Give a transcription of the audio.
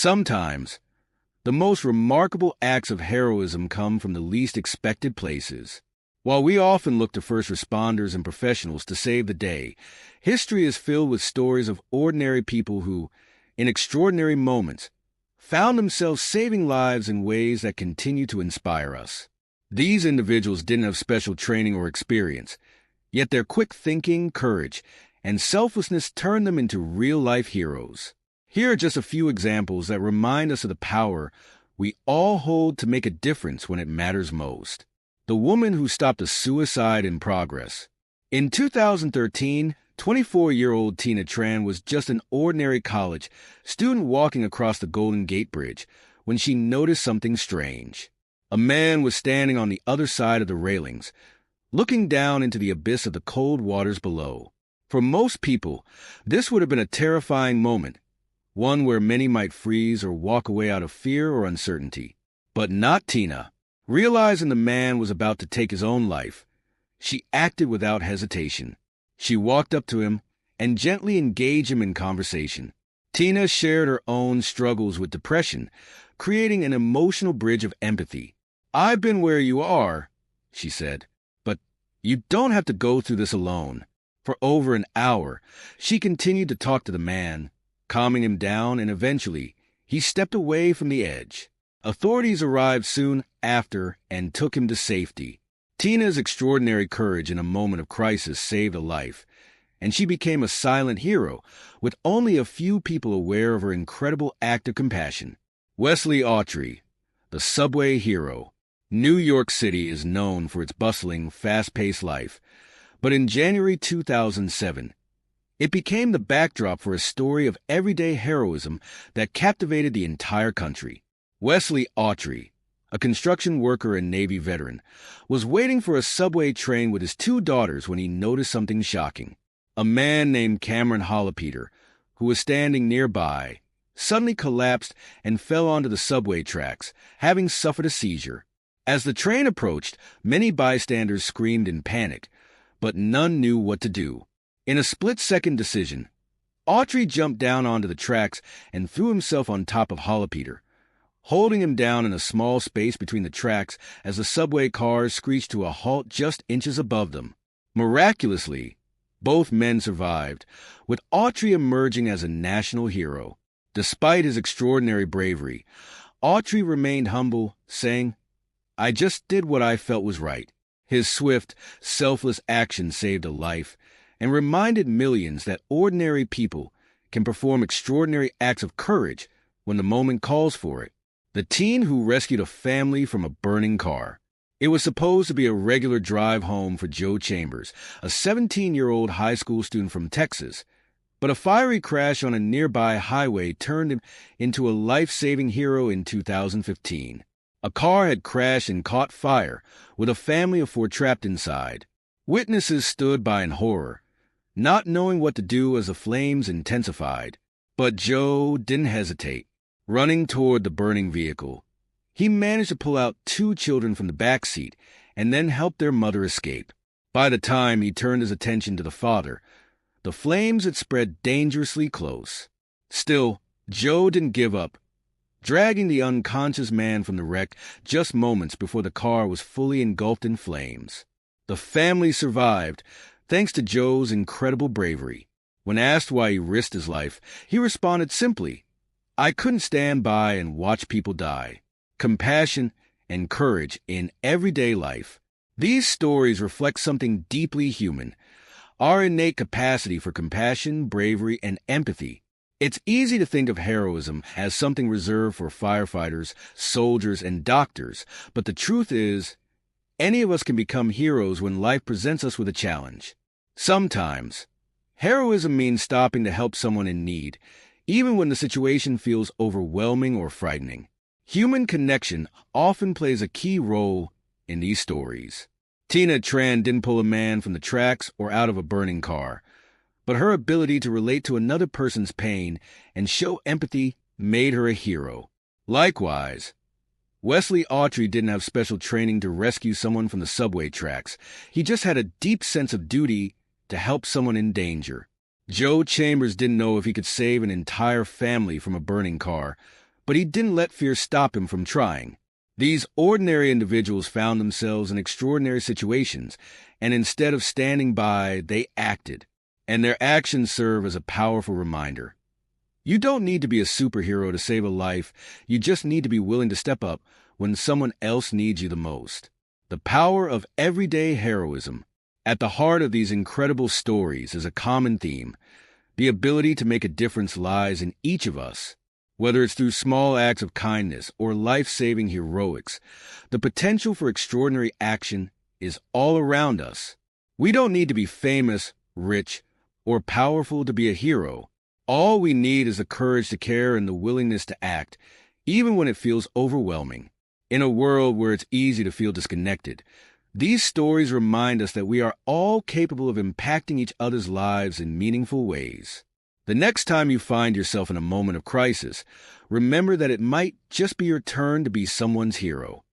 Sometimes, the most remarkable acts of heroism come from the least expected places. While we often look to first responders and professionals to save the day, history is filled with stories of ordinary people who, in extraordinary moments, found themselves saving lives in ways that continue to inspire us. These individuals didn't have special training or experience, yet their quick thinking, courage, and selflessness turned them into real-life heroes. Here are just a few examples that remind us of the power we all hold to make a difference when it matters most. The woman who stopped a suicide in progress. In 2013, 24-year-old Tina Tran was just an ordinary college student walking across the Golden Gate Bridge when she noticed something strange. A man was standing on the other side of the railings, looking down into the abyss of the cold waters below. For most people, this would have been a terrifying moment, one where many might freeze or walk away out of fear or uncertainty. But not Tina. Realizing the man was about to take his own life, she acted without hesitation. She walked up to him and gently engaged him in conversation. Tina shared her own struggles with depression, creating an emotional bridge of empathy. "I've been where you are," she said, "but you don't have to go through this alone." For over an hour, she continued to talk to the man, calming him down, and eventually, he stepped away from the edge. Authorities arrived soon after and took him to safety. Tina's extraordinary courage in a moment of crisis saved a life, and she became a silent hero, with only a few people aware of her incredible act of compassion. Wesley Autry, the subway hero. New York City is known for its bustling, fast-paced life, but in January 2007, it became the backdrop for a story of everyday heroism that captivated the entire country. Wesley Autry, a construction worker and Navy veteran, was waiting for a subway train with his two daughters when he noticed something shocking. A man named Cameron Holopeter, who was standing nearby, suddenly collapsed and fell onto the subway tracks, having suffered a seizure. As the train approached, many bystanders screamed in panic, but none knew what to do. In a split-second decision, Autry jumped down onto the tracks and threw himself on top of Holopeter, holding him down in a small space between the tracks as the subway cars screeched to a halt just inches above them. Miraculously, both men survived, with Autry emerging as a national hero. Despite his extraordinary bravery, Autry remained humble, saying, "I just did what I felt was right." His swift, selfless action saved a life and reminded millions that ordinary people can perform extraordinary acts of courage when the moment calls for it. The teen who rescued a family from a burning car. It was supposed to be a regular drive home for Joe Chambers, a 17-year-old high school student from Texas, but a fiery crash on a nearby highway turned him into a life-saving hero in 2015. A car had crashed and caught fire, with a family of four trapped inside. Witnesses stood by in horror, not knowing what to do as the flames intensified. But Joe didn't hesitate. Running toward the burning vehicle, he managed to pull out two children from the back seat and then help their mother escape. By the time he turned his attention to the father, the flames had spread dangerously close. Still, Joe didn't give up, dragging the unconscious man from the wreck just moments before the car was fully engulfed in flames. The family survived, thanks to Joe's incredible bravery. When asked why he risked his life, he responded simply, "I couldn't stand by and watch people die." Compassion and courage in everyday life. These stories reflect something deeply human, our innate capacity for compassion, bravery, and empathy. It's easy to think of heroism as something reserved for firefighters, soldiers, and doctors, but the truth is, any of us can become heroes when life presents us with a challenge. Sometimes, heroism means stopping to help someone in need, even when the situation feels overwhelming or frightening. Human connection often plays a key role in these stories. Tina Tran didn't pull a man from the tracks or out of a burning car, but her ability to relate to another person's pain and show empathy made her a hero. Likewise, Wesley Autry didn't have special training to rescue someone from the subway tracks. He just had a deep sense of duty to help someone in danger. Joe Chambers didn't know if he could save an entire family from a burning car, but he didn't let fear stop him from trying. These ordinary individuals found themselves in extraordinary situations, and instead of standing by, they acted. And their actions serve as a powerful reminder. You don't need to be a superhero to save a life. You just need to be willing to step up when someone else needs you the most. The power of everyday heroism. At the heart of these incredible stories is a common theme. The ability to make a difference lies in each of us. Whether it's through small acts of kindness or life-saving heroics, the potential for extraordinary action is all around us. We don't need to be famous, rich, or powerful to be a hero. All we need is the courage to care and the willingness to act, even when it feels overwhelming. In a world where it's easy to feel disconnected, these stories remind us that we are all capable of impacting each other's lives in meaningful ways. The next time you find yourself in a moment of crisis, remember that it might just be your turn to be someone's hero.